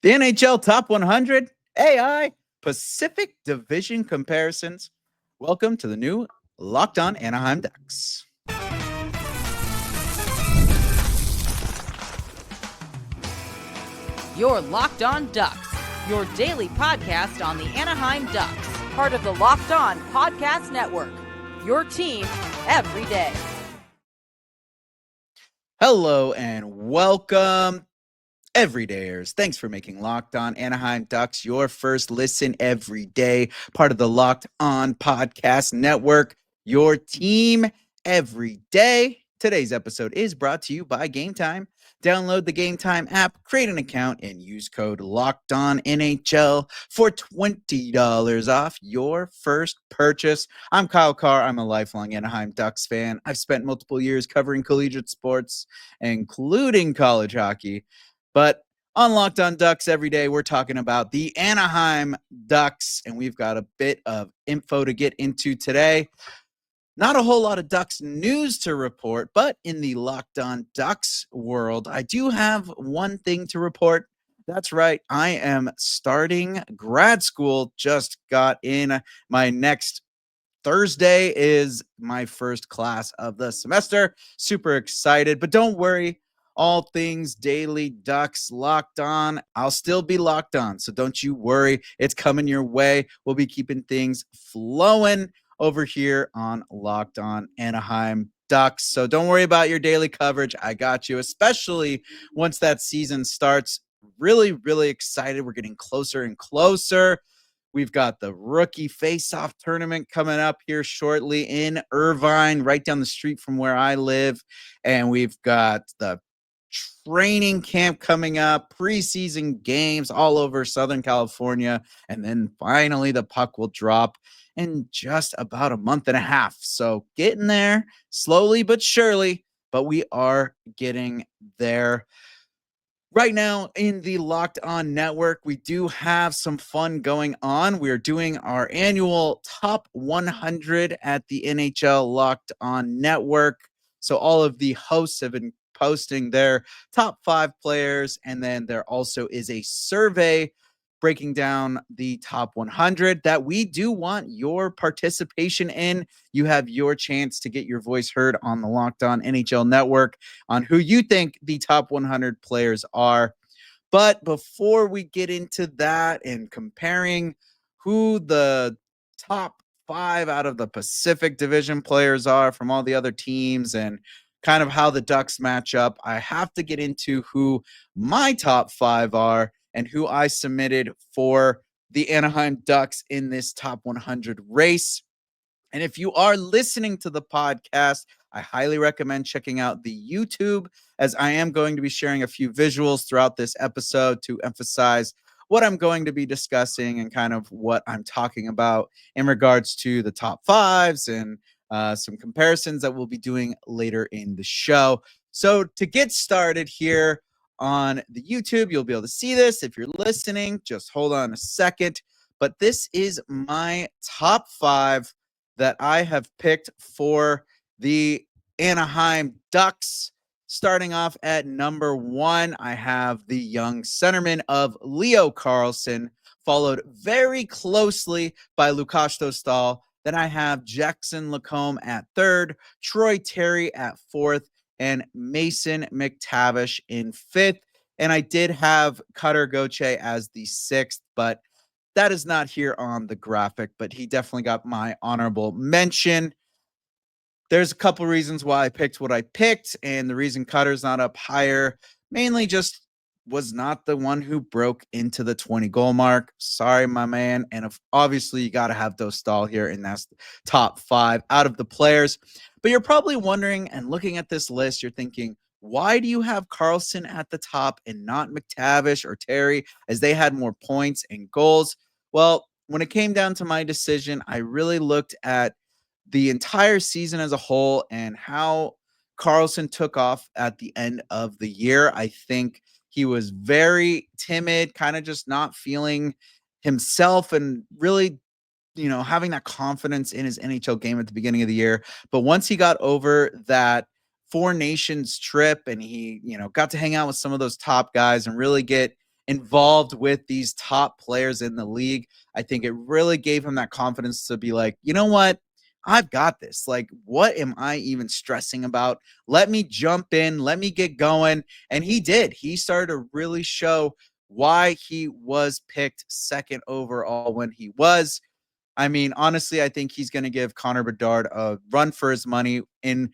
The NHL Top 100 AI Pacific Division comparisons. Welcome to the new Locked On Anaheim Ducks. Your Locked On Ducks, your daily podcast on the Anaheim Ducks, part of the Locked On Podcast Network. Your team every day. Hello and welcome, everydayers. Thanks for making Locked On Anaheim Ducks your first listen every day, part of the Locked On Podcast Network. Your team every day. Today's episode is brought to you by Game Time. Download the Game Time app, create an account, and use code LOCKEDONNHL for $20 off your first purchase. I'm Kyle Kjer. I'm a lifelong Anaheim Ducks fan. I've spent multiple years covering collegiate sports, including college hockey. But on Locked On Ducks every day, we're talking about the Anaheim Ducks, and we've got a bit of info to get into today. Not a whole lot of Ducks news to report, but in the Locked On Ducks world, I do have one thing to report. That's right. I am starting grad school. Just got in. My next Thursday is my first class of the semester. Super excited, but don't worry. All things Daily Ducks Locked On. I'll still be locked on, so don't you worry. It's coming your way. We'll be keeping things flowing over here on Locked On Anaheim Ducks. So don't worry about your daily coverage. I got you, especially once that season starts. Really, really excited. We're getting closer and closer. We've got the rookie face-off tournament coming up here shortly in Irvine, right down the street from where I live. And we've got the training camp coming up, preseason games all over Southern California. And then finally the puck will drop in just about a month and a half. So getting there slowly but surely, but we are getting there. Right now in the Locked On Network, we do have some fun going on. We are doing our annual top 100 at the NHL Locked On Network. So all of the hosts have been posting their top 5 players, and then there also is a survey breaking down the top 100 that we do want your participation in. You have your chance to get your voice heard on the Locked On NHL Network on who you think the top 100 players are. But before we get into that and comparing who the top 5 out of the Pacific Division players are from all the other teams and kind of how the Ducks match up, I have to get into who my top 5 are and who I submitted for the Anaheim Ducks in this top 100 race. And if you are listening to the podcast, I highly recommend checking out the YouTube, as I am going to be sharing a few visuals throughout this episode to emphasize what I'm going to be discussing and kind of what I'm talking about in regards to the top 5s and some comparisons that we'll be doing later in the show. So to get started here on the YouTube, you'll be able to see this. If you're listening, just hold on a second. But this is my top 5 that I have picked for the Anaheim Ducks. Starting off at number 1, I have the young centerman of Leo Carlsson, followed very closely by Lukasz Dostal. Then I have Jackson Lacombe at 3rd, Troy Terry at 4th, and Mason McTavish in 5th. And I did have Cutter Gauthier as the 6th, but that is not here on the graphic, but he definitely got my honorable mention. There's a couple reasons why I picked what I picked, and the reason Cutter's not up higher, mainly just was not the one who broke into the 20-goal mark. Sorry, my man. And obviously, you got to have Dostal here, and that's top 5 out of the players. But you're probably wondering, and looking at this list, you're thinking, why do you have Carlsson at the top and not McTavish or Terry, as they had more points and goals? Well, when it came down to my decision, I really looked at the entire season as a whole and how Carlsson took off at the end of the year. I think he was very timid, kind of just not feeling himself and really, having that confidence in his NHL game at the beginning of the year. But once he got over that Four Nations trip and he, got to hang out with some of those top guys and really get involved with these top players in the league. I think it really gave him that confidence to be like, you know what? I've got this. Like, what am I even stressing about? Let me jump in, let me get going. And he did. He started to really show why he was picked second overall when he was. I mean, honestly, I think he's going to give Connor Bedard a run for his money in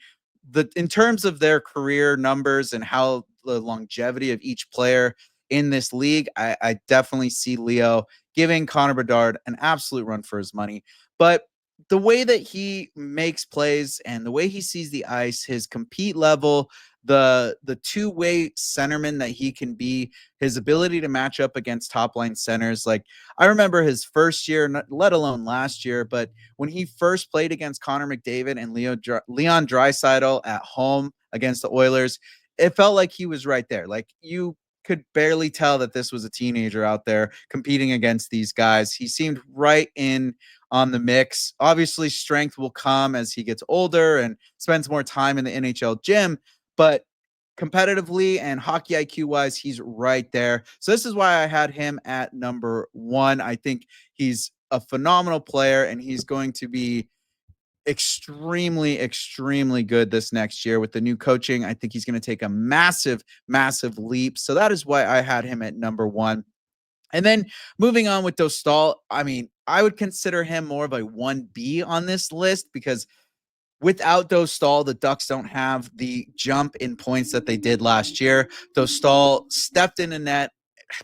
terms of their career numbers and how the longevity of each player in this league. I definitely see Leo giving Connor Bedard an absolute run for his money. But the way that he makes plays and the way he sees the ice, his compete level, the two-way centerman that he can be, his ability to match up against top line centers. Like, I remember his first year, let alone last year, but when he first played against Connor McDavid and Leon Draisaitl at home against the Oilers, it felt like he was right there. Like, you could barely tell that this was a teenager out there competing against these guys. He seemed right in on the mix. Obviously, strength will come as he gets older and spends more time in the NHL gym, but competitively and hockey IQ wise, he's right there. So this is why I had him at number one. I think he's a phenomenal player and he's going to be extremely good this next year with the new coaching. I think he's going to take a massive leap. So that is why I had him at number one. And then moving on with Dostal, I mean, I would consider him more of a 1B on this list because without Dostal, the Ducks don't have the jump in points that they did last year. Dostal stepped in the net,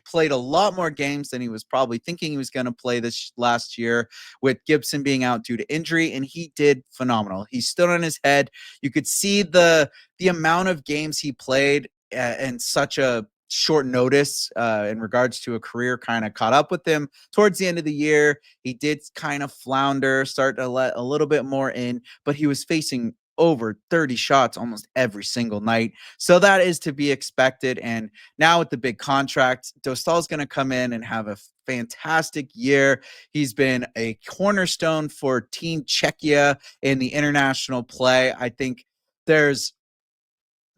played a lot more games than he was probably thinking he was going to play this last year, with Gibson being out due to injury, and he did phenomenal. He stood on his head. You could see the amount of games he played and such a short notice in regards to a career kind of caught up with him towards the end of the year. He did kind of flounder, start to let a little bit more in, but he was facing over 30 shots almost every single night. So that is to be expected. And now with the big contract, Dostal's going to come in and have a fantastic year. He's been a cornerstone for Team Czechia in the international play. I think there's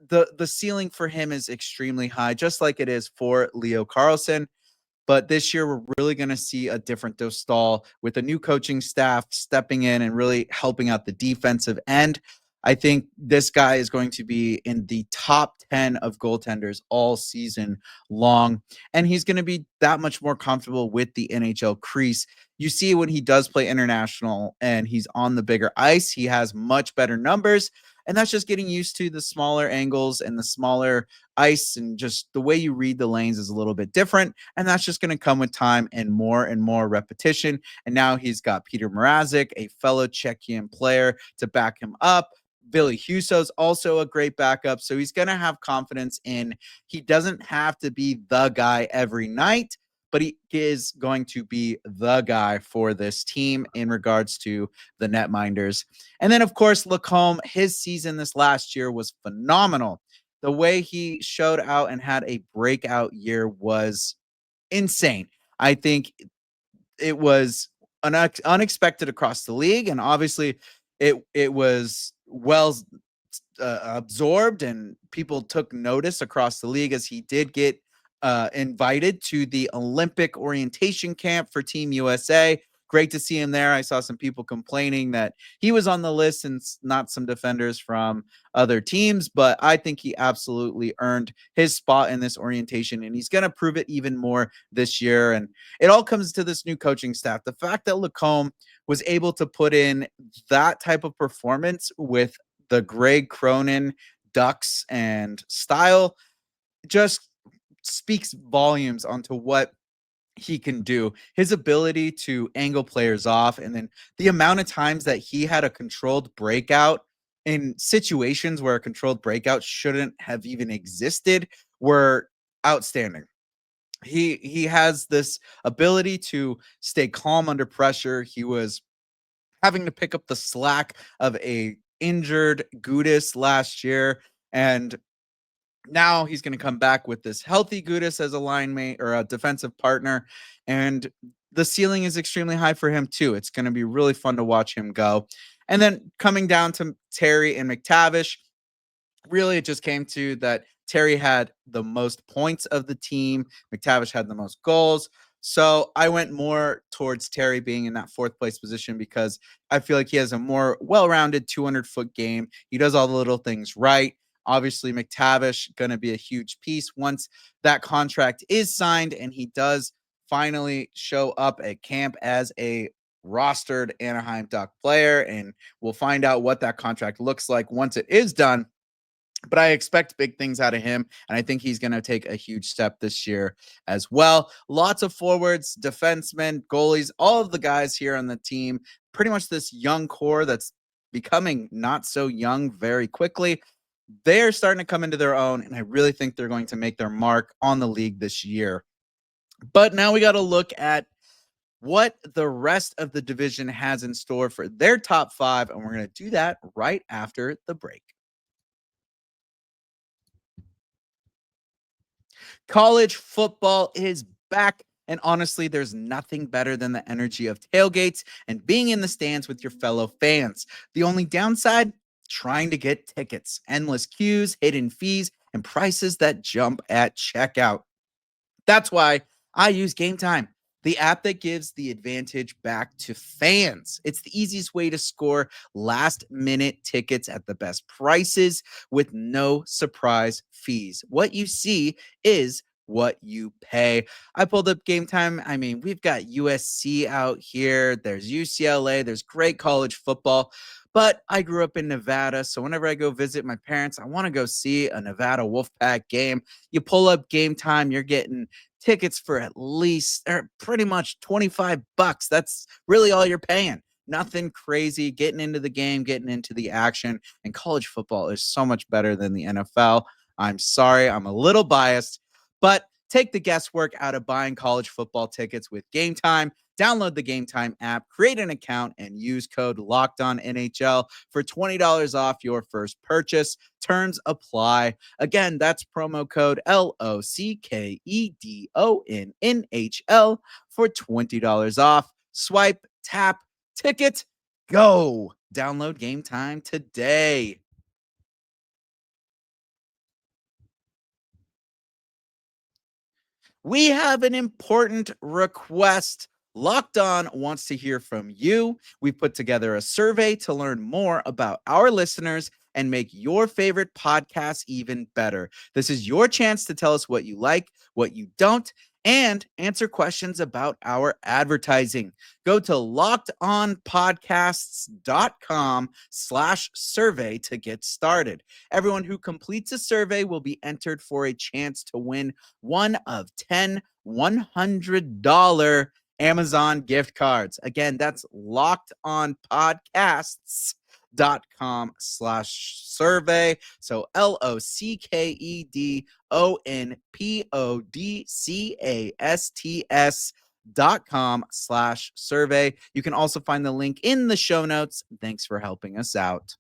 the ceiling for him is extremely high, just like it is for Leo Carlsson. But this year, we're really going to see a different Dostal with a new coaching staff stepping in and really helping out the defensive end. I think this guy is going to be in the top 10 of goaltenders all season long. And he's going to be that much more comfortable with the NHL crease. You see, when he does play international and he's on the bigger ice, he has much better numbers. And that's just getting used to the smaller angles and the smaller ice, and just the way you read the lanes is a little bit different. And that's just going to come with time and more repetition. And now he's got Peter Mrazek, a fellow Czechian player, to back him up. Billy Husso's also a great backup. So he's going to have confidence in, he doesn't have to be the guy every night, but he is going to be the guy for this team in regards to the netminders. And then, of course, Lacombe, his season this last year was phenomenal. The way he showed out and had a breakout year was insane. I think it was unexpected across the league, and obviously it was well absorbed, and people took notice across the league as he did get invited to the Olympic orientation camp for Team USA. Great to see him there. I saw some people complaining that he was on the list and not some defenders from other teams, but I think he absolutely earned his spot in this orientation, and he's going to prove it even more this year. And it all comes to this new coaching staff. The fact that Lacombe was able to put in that type of performance with the Greg Cronin Ducks and style just speaks volumes onto what he can do. His ability to angle players off, and then the amount of times that he had a controlled breakout in situations where a controlled breakout shouldn't have even existed, were outstanding. He has this ability to stay calm under pressure. He was having to pick up the slack of a injured Gudis last year, and now he's going to come back with this healthy Gudis as a line mate or a defensive partner, and the ceiling is extremely high for him too. It's going to be really fun to watch him go. And then coming down to Terry and McTavish, really it just came to that Terry had the most points of the team. McTavish had the most goals. So I went more towards Terry being in that fourth place position because I feel like he has a more well-rounded 200-foot game. He does all the little things right. Obviously, McTavish going to be a huge piece once that contract is signed and he does finally show up at camp as a rostered Anaheim Duck player. And we'll find out what that contract looks like once it is done. But I expect big things out of him, and I think he's going to take a huge step this year as well. Lots of forwards, defensemen, goalies, all of the guys here on the team, pretty much this young core that's becoming not so young very quickly. They're starting to come into their own, and I really think they're going to make their mark on the league this year. But now we got to look at what the rest of the division has in store for their top five, and we're going to do that right after the break. College football is back. And honestly, there's nothing better than the energy of tailgates and being in the stands with your fellow fans. The only downside, trying to get tickets, endless queues, hidden fees, and prices that jump at checkout. That's why I use Game Time, the app that gives the advantage back to fans. It's the easiest way to score last minute tickets at the best prices with no surprise fees. What you see is what you pay. I pulled up Game Time. I mean, we've got USC out here, there's UCLA, there's great college football. But I grew up in Nevada, so whenever I go visit my parents, I want to go see a Nevada Wolfpack game. You pull up Game Time, you're getting tickets for at least or pretty much $25. That's really all you're paying. Nothing crazy, getting into the game, getting into the action. And college football is so much better than the NFL. I'm sorry, I'm a little biased, but take the guesswork out of buying college football tickets with Game Time. Download the Game Time app, create an account, and use code LOCKEDONNHL for $20 off your first purchase. Terms apply. Again, that's promo code LOCKEDONNHL for $20 off. Swipe, tap, ticket, go. Download Game Time today. We have an important request. Locked On wants to hear from you. We put together a survey to learn more about our listeners and make your favorite podcast even better. This is your chance to tell us what you like, what you don't, and answer questions about our advertising. Go to lockedonpodcasts.com/survey to get started. Everyone who completes a survey will be entered for a chance to win one of 10 $100 Amazon gift cards. Again, that's lockedonpodcasts.com/survey. So LOCKEDONPODCASTS.com/survey. You can also find the link in the show notes. Thanks for helping us out.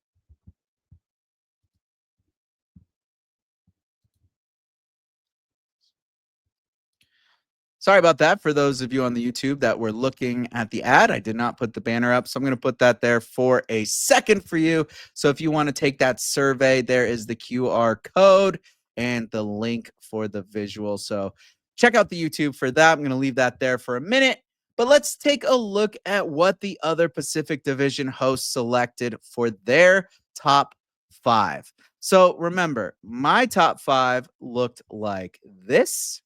Sorry about that for those of you on the YouTube that were looking at the ad. I did not put the banner up, so I'm going to put that there for a second for you. So if you want to take that survey, there is the QR code and the link for the visual. So check out the YouTube for that. I'm going to leave that there for a minute. But let's take a look at what the other Pacific Division hosts selected for their top five. So remember, my top five looked like this.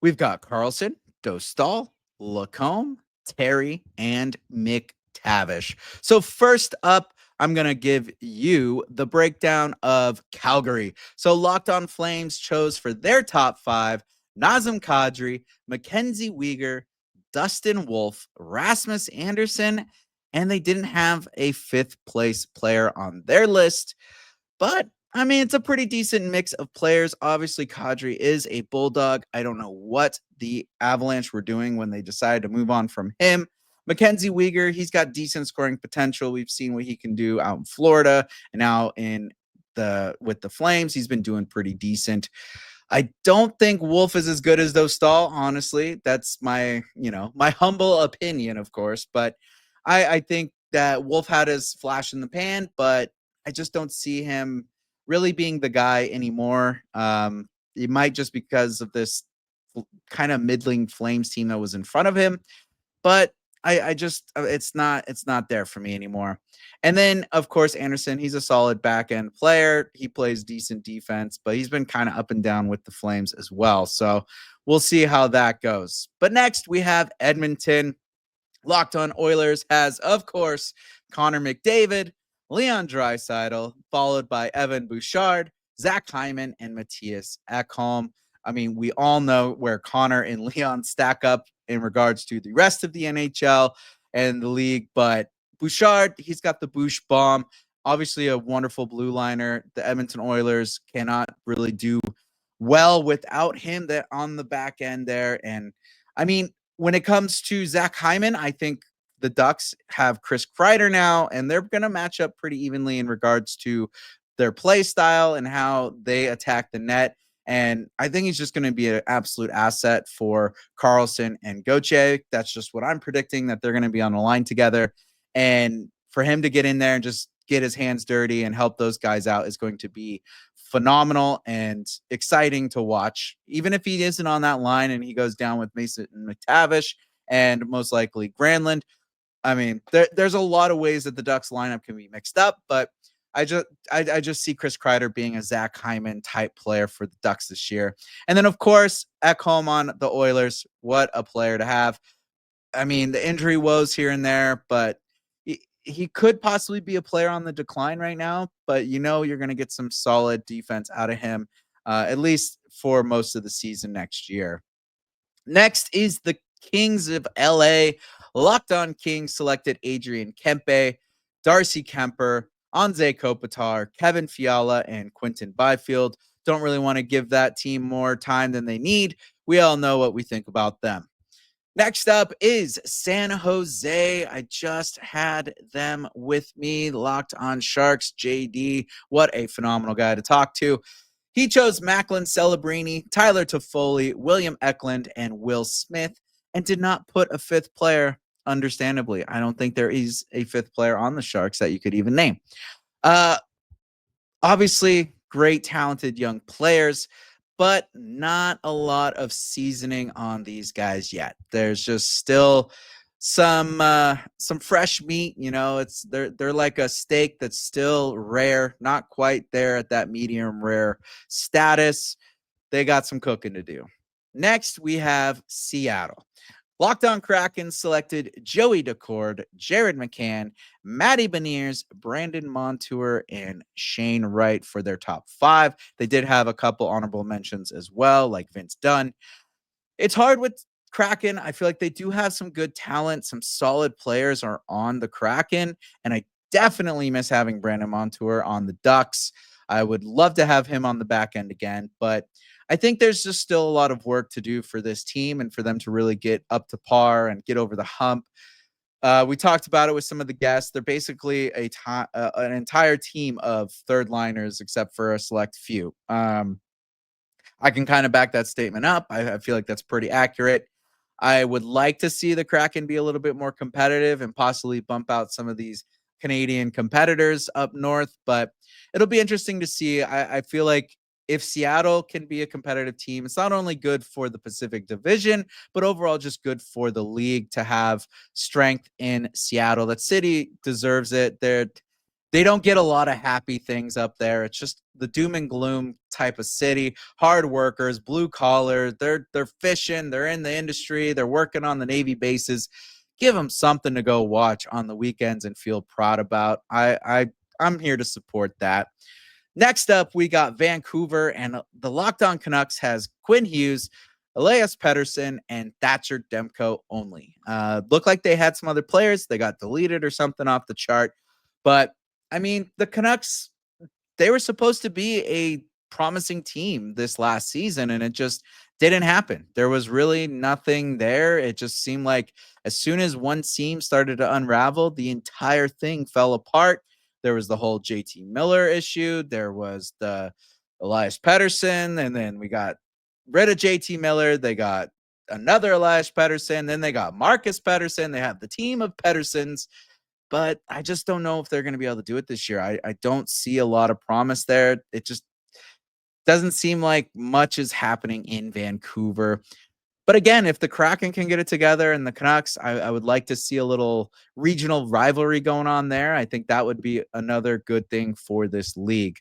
We've got Carlsson, Dostal, Lacombe, Terry, and McTavish. So first up, I'm going to give you the breakdown of Calgary. So Locked On Flames chose for their top five, Nazem Kadri, Mackenzie Weegar, Dustin Wolf, Rasmus Anderson, and they didn't have a fifth place player on their list. But I mean, it's a pretty decent mix of players. Obviously, Kadri is a Bulldog. I don't know what the Avalanche were doing when they decided to move on from him. Mackenzie Weegar, he's got decent scoring potential. We've seen what he can do out in Florida and now with the Flames. He's been doing pretty decent. I don't think Wolf is as good as Dostal, honestly. That's my humble opinion, of course. But I think that Wolf had his flash in the pan, but I just don't see him really being the guy anymore. It might just because of this kind of middling Flames team that was in front of him, but I just it's not there for me anymore. And then of course Anderson, he's a solid back end player. He plays decent defense, but he's been kind of up and down with the Flames as well. So we'll see how that goes. But next we have Edmonton. Locked On Oilers has, of course, Connor McDavid, Leon Draisaitl, followed by Evan Bouchard, Zach Hyman, and Matthias Ekholm. I mean, we all know where Connor and Leon stack up in regards to the rest of the NHL and the league, but Bouchard, he's got the Bouch bomb. Obviously, a wonderful blue liner. The Edmonton Oilers cannot really do well without him that on the back end there. And I mean, when it comes to Zach Hyman, I think the Ducks have Chris Kreider now, and they're going to match up pretty evenly in regards to their play style and how they attack the net. And I think he's just going to be an absolute asset for Carlsson and Gauthier. That's just what I'm predicting, that they're going to be on the line together. And for him to get in there and just get his hands dirty and help those guys out is going to be phenomenal and exciting to watch. Even if he isn't on that line and he goes down with Mason McTavish and most likely Granlund, I mean, there's a lot of ways that the Ducks lineup can be mixed up, but I just see Chris Kreider being a Zach Hyman type player for the Ducks this year. And then of course, Ekholm on the Oilers. What a player to have. I mean, the injury woes here and there, but he could possibly be a player on the decline right now, but you're going to get some solid defense out of him, at least for most of the season next year. Next is the Kings of LA. Locked On Kings selected Adrian Kempe, Darcy Kemper, Anze Kopitar, Kevin Fiala, and Quinton Byfield. Don't really want to give that team more time than they need. We all know what we think about them. Next up is San Jose. I just had them with me, Locked On Sharks. JD, what a phenomenal guy to talk to. He chose Macklin Celebrini, Tyler Toffoli, William Eklund, and Will Smith, and did not put a fifth player, understandably. I don't think there is a fifth player on the Sharks that you could even name. Obviously, great, talented young players, but not a lot of seasoning on these guys yet. There's just still some fresh meat. They're like a steak that's still rare, not quite there at that medium rare status. They got some cooking to do. Next, we have Seattle. Locked On Kraken selected Joey Decord, Jared McCann, Matty Beniers, Brandon Montour, and Shane Wright for their top five. They did have a couple honorable mentions as well, like Vince Dunn. It's hard with Kraken. I feel like they do have some good talent. Some solid players are on the Kraken, and I definitely miss having Brandon Montour on the Ducks. I would love to have him on the back end again, but I think there's just still a lot of work to do for this team and for them to really get up to par and get over the hump. We talked about it with some of the guests. They're basically an entire team of third liners, except for a select few. I can kind of back that statement up. I feel like that's pretty accurate. I would like to see the Kraken be a little bit more competitive and possibly bump out some of these Canadian competitors up north, but it'll be interesting to see. I feel like if Seattle can be a competitive team, it's not only good for the Pacific Division, but overall just good for the league to have strength in Seattle. That city deserves it. They don't get a lot of happy things up there. It's just the doom and gloom type of city. Hard workers, blue collar. They're fishing. They're in the industry. They're working on the Navy bases. Give them something to go watch on the weekends and feel proud about. I'm here to support that. Next up, we got Vancouver, and the Locked On Canucks has Quinn Hughes, Elias Pettersson, and Thatcher Demko only. Looked like they had some other players. They got deleted or something off the chart. But, I mean, the Canucks, they were supposed to be a promising team this last season, and it just didn't happen. There was really nothing there. It just seemed like as soon as one seam started to unravel, the entire thing fell apart. There was the whole JT Miller issue. There was the Elias Pettersson, and then we got rid of JT Miller. They got another Elias Pettersson. Then they got Marcus Pettersson. They have the team of Petterssons. but I just don't know if they're going to be able to do it this year. I don't see a lot of promise there. It just doesn't seem like much is happening in Vancouver. But again, if the Kraken can get it together and the Canucks, I would like to see a little regional rivalry going on there. I think that would be another good thing for this league.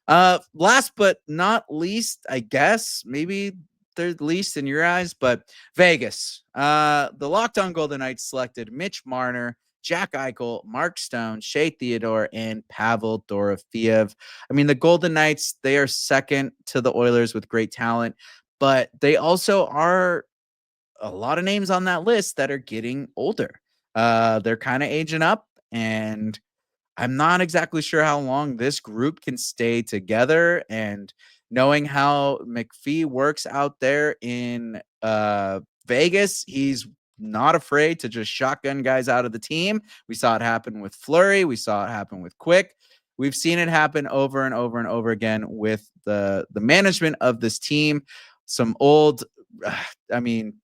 Last but not least, I guess, maybe third least in your eyes, but Vegas. The Locked On Golden Knights selected Mitch Marner, Jack Eichel, Mark Stone, Shea Theodore, and Pavel Dorofeev. I mean, the Golden Knights, they are second to the Oilers with great talent, but they also are a lot of names on that list that are getting older. They're kind of aging up, and I'm not exactly sure how long this group can stay together. And knowing how McPhee works out there in Vegas, he's not afraid to just shotgun guys out of the team. We saw it happen with Fleury. We saw it happen with Quick. We've seen it happen over and over and over again with the management of this team. Some old, I mean,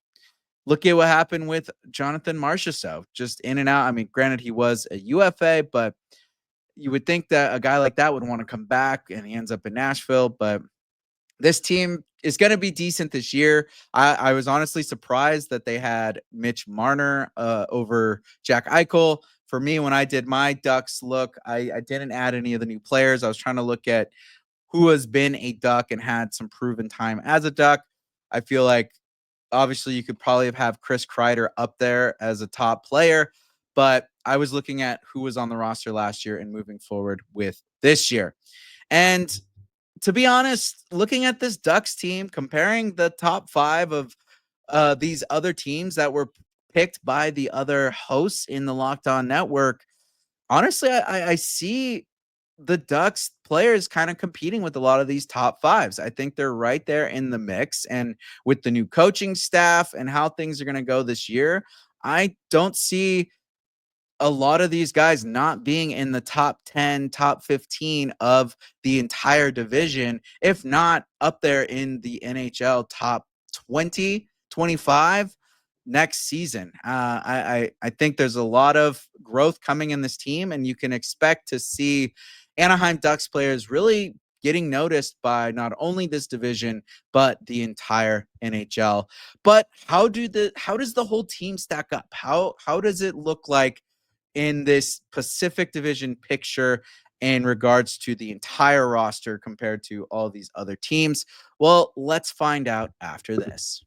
look at what happened with Jonathan Marchessault, just in and out. I mean, granted, he was a UFA, but you would think that a guy like that would want to come back, and he ends up in Nashville. But this team is going to be decent this year. I was honestly surprised that they had Mitch Marner over Jack Eichel. For me, when I did my Ducks look, I didn't add any of the new players. I was trying to look at who has been a Duck and had some proven time as a Duck. I feel like obviously you could probably have Chris Kreider up there as a top player, but I was looking at who was on the roster last year and moving forward with this year. And to be honest, looking at this Ducks team, comparing the top five of these other teams that were picked by the other hosts in the Locked On Network, honestly, I see the Ducks players kind of competing with a lot of these top fives. I think they're right there in the mix. And with the new coaching staff and how things are going to go this year, I don't see a lot of these guys not being in the top 10, top 15 of the entire division, if not up there in the NHL top 20, 25 next season. I think there's a lot of growth coming in this team, and you can expect to see Anaheim Ducks players really getting noticed by not only this division but the entire NHL. But how does the whole team stack up? How does it look like in this Pacific Division picture in regards to the entire roster compared to all these other teams? Well, let's find out after this.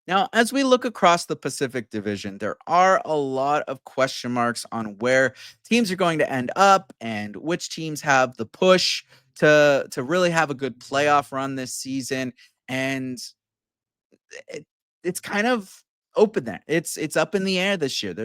Now, as we look across the Pacific Division, there are a lot of question marks on where teams are going to end up and which teams have the push to really have a good playoff run this season. And it, it's kind of open there. It's up in the air this year.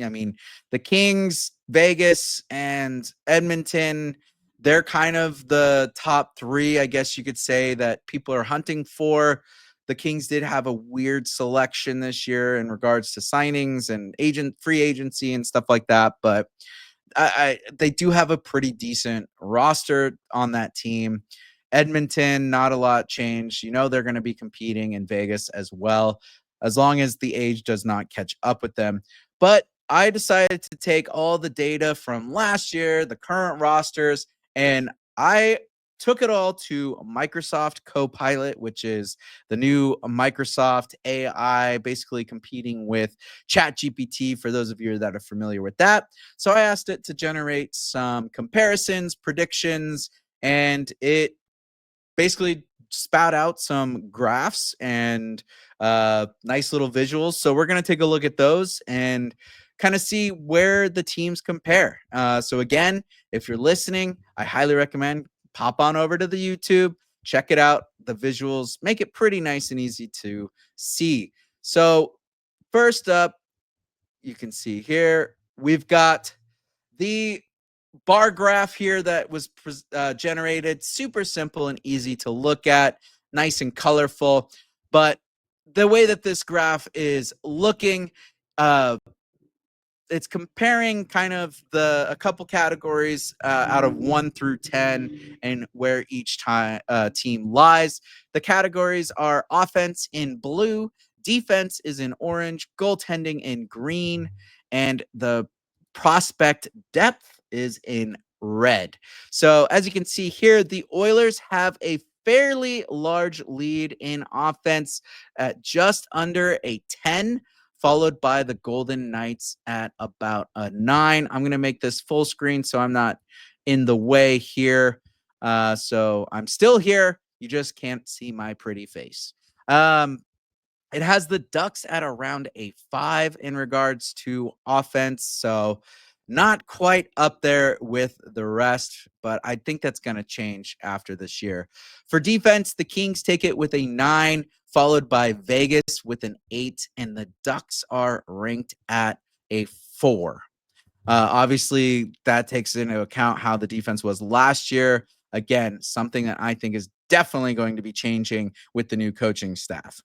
I mean, the Kings, Vegas, and Edmonton, they're kind of the top three, I guess you could say, that people are hunting for. The Kings did have a weird selection this year in regards to signings and free agency and stuff like that, but they do have a pretty decent roster on that team. Edmonton, not a lot changed. You know, they're going to be competing in Vegas as well, as long as the age does not catch up with them. But I decided to take all the data from last year, the current rosters, and I took it all to Microsoft Copilot, which is the new Microsoft AI, basically competing with ChatGPT for those of you that are familiar with that. So I asked it to generate some comparisons, predictions, and it basically spout out some graphs and nice little visuals. So we're going to take a look at those and kind of see where the teams compare. So again, if you're listening, I highly recommend pop on over to the YouTube, check it out. The visuals make it pretty nice and easy to see. So first up, you can see here, we've got the bar graph here that was generated. Super simple and easy to look at, nice and colorful. But the way that this graph is looking, it's comparing kind of a couple categories out of 1 through 10 and where each team lies. The categories are offense in blue, defense is in orange, goaltending in green, and the prospect depth is in red. So as you can see here, the Oilers have a fairly large lead in offense at just under a 10, followed by the Golden Knights at about a 9. I'm going to make this full screen so I'm not in the way here. So I'm still here. You just can't see my pretty face. It has the Ducks at around a 5 in regards to offense. So not quite up there with the rest, but I think that's going to change after this year. For defense, the Kings take it with a 9, followed by Vegas with an 8, and the Ducks are ranked at a 4. Obviously, that takes into account how the defense was last year. Again, something that I think is definitely going to be changing with the new coaching staff.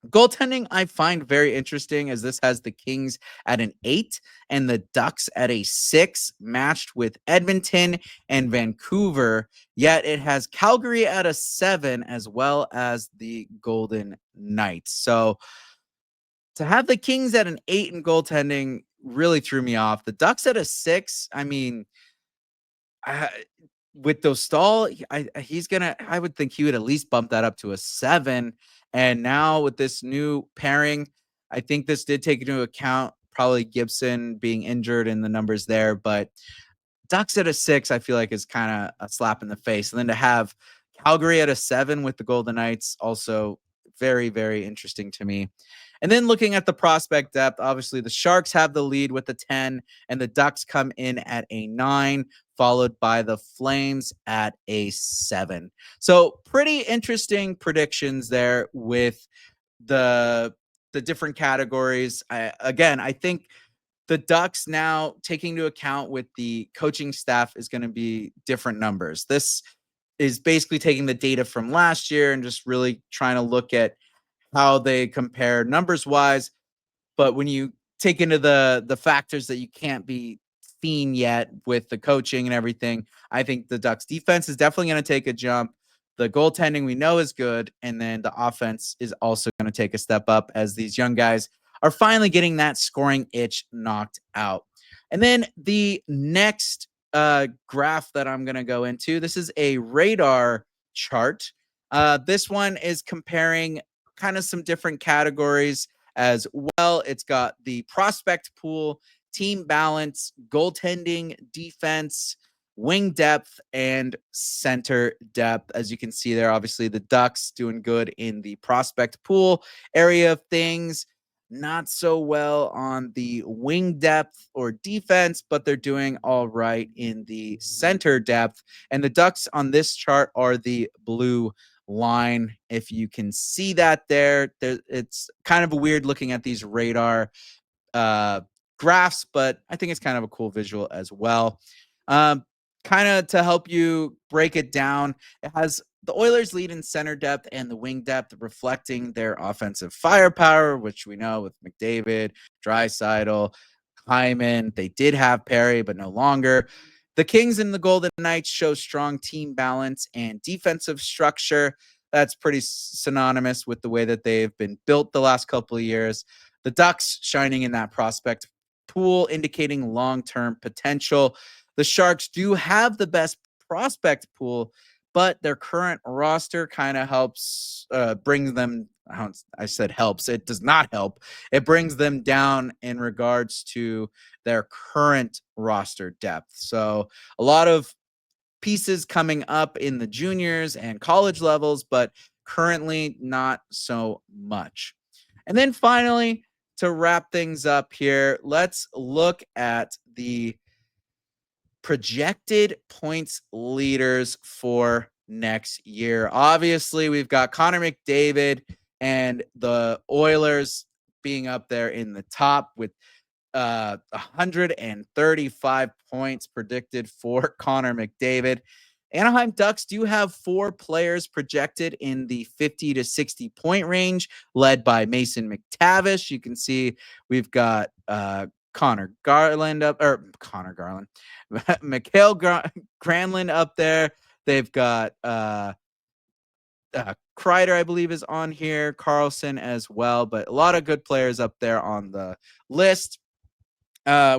Goaltending, I find very interesting as this has the Kings at an 8 and the Ducks at a 6, matched with Edmonton and Vancouver. Yet it has Calgary at a 7 as well as the Golden Knights. So to have the Kings at an 8 in goaltending really threw me off. The Ducks at a 6, I mean, I, with Dostal, I would think he would at least bump that up to a 7. And now with this new pairing, I think this did take into account probably Gibson being injured and the numbers there, but Ducks at a 6, I feel like is kind of a slap in the face. And then to have Calgary at a 7 with the Golden Knights, also very, very interesting to me. And then looking at the prospect depth, obviously the Sharks have the lead with the 10, and the Ducks come in at a 9, followed by the Flames at a 7. So pretty interesting predictions there with the different categories. I think the Ducks now taking into account with the coaching staff is going to be different numbers. This is basically taking the data from last year and just really trying to look at how they compare numbers wise. But when you take into the factors that you can't be seen yet with the coaching and everything, I think the Ducks defense is definitely going to take a jump. The goaltending we know is good, and then the offense is also going to take a step up as these young guys are finally getting that scoring itch knocked out. And then the next graph that I'm going to go into, this is a radar chart. This one is comparing kind of some different categories as well. It's got the prospect pool, team balance, goaltending, defense, wing depth, and center depth. As you can see there, obviously the Ducks doing good in the prospect pool area of things. Not so well on the wing depth or defense, but they're doing all right in the center depth. And the Ducks on this chart are the blue line. If you can see that there, it's kind of weird looking at these radar graphs, but I think it's kind of a cool visual as well. Kind of to help you break it down, it has the Oilers lead in center depth and the wing depth, reflecting their offensive firepower, which we know with McDavid, Draisaitl, Hyman. They did have Perry, but no longer. The Kings and the Golden Knights show strong team balance and defensive structure. That's pretty synonymous with the way that they've been built the last couple of years. The Ducks shining in that prospect pool, indicating long-term potential. The Sharks do have the best prospect pool, but their current roster kind of helps brings them. I said helps. It does not help. It brings them down in regards to their current roster depth. So a lot of pieces coming up in the juniors and college levels, but currently not so much. And then finally, to wrap things up here, let's look at the projected points leaders for next year. Obviously, we've got Connor McDavid and the Oilers being up there in the top with 135 points predicted for Connor McDavid. Anaheim Ducks do have 4 players projected in the 50 to 60 point range, led by Mason McTavish. You can see we've got Connor Garland up, or Connor Garland, Mikhail Granlund up there. They've got Kreider, I believe, is on here. Carlsson as well, but a lot of good players up there on the list.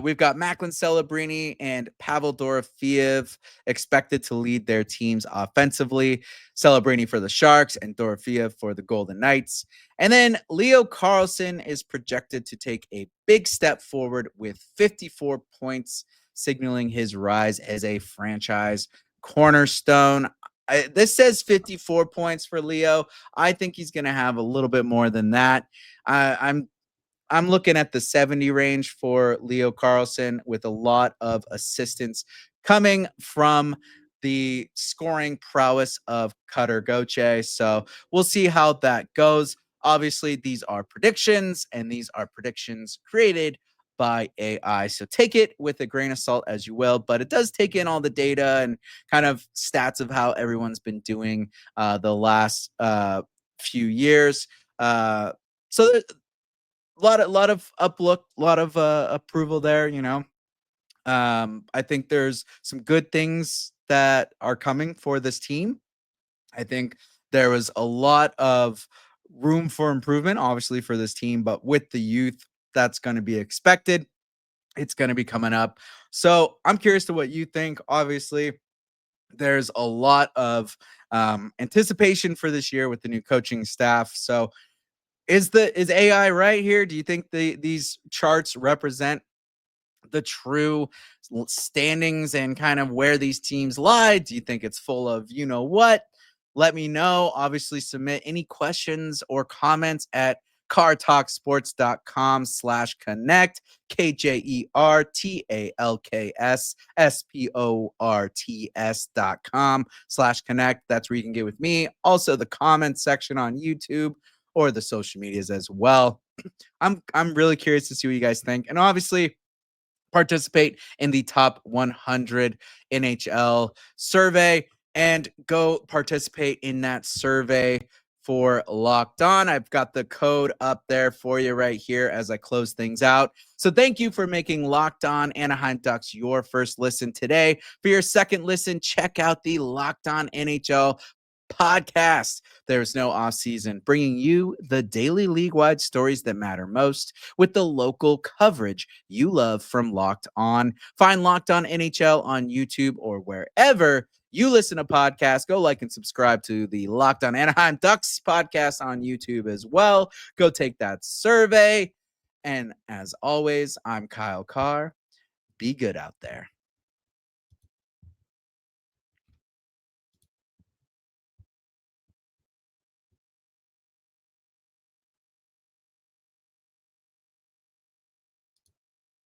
We've got Macklin Celebrini and Pavel Dorofeev expected to lead their teams offensively. Celebrini for the Sharks and Dorofeev for the Golden Knights. And then Leo Carlsson is projected to take a big step forward with 54 points, signaling his rise as a franchise cornerstone. This says 54 points for Leo. I think he's going to have a little bit more than that. I'm looking at the 70 range for Leo Carlsson with a lot of assistance coming from the scoring prowess of Cutter Goche. So we'll see how that goes. Obviously, these are predictions, and these are predictions created by AI. So take it with a grain of salt as you will, but it does take in all the data and kind of stats of how everyone's been doing the last few years. So lot of uplook, a lot of approval there, you know. I think there's some good things that are coming for this team. I think there was a lot of room for improvement, obviously, for this team, but with the youth, that's going to be expected. It's going to be coming up. So I'm curious to what you think. Obviously, there's a lot of anticipation for this year with the new coaching staff. So is AI right here? Do you think these charts represent the true standings and kind of where these teams lie? Do you think it's full of you know what? Let me know. Obviously, submit any questions or comments at cartalksports.com/connect, KJERTALKSSPORTS.com/connect. That's where you can get with me. Also, the comments section on YouTube or the social medias as well. I'm really curious to see what you guys think. And obviously, participate in the top 100 NHL survey and go participate in that survey for Locked On. I've got the code up there for you right here as I close things out. So thank you for making Locked On Anaheim Ducks your first listen today. For your second listen, check out the Locked On NHL podcast. There's no off season, bringing you the daily league-wide stories that matter most with the local coverage you love from Locked On. Find Locked On NHL on YouTube or wherever you listen to podcasts. Go like and subscribe to the Locked On Anaheim Ducks podcast on YouTube as well. Go take that survey. And as always, I'm Kyle Kjer. Be good out there.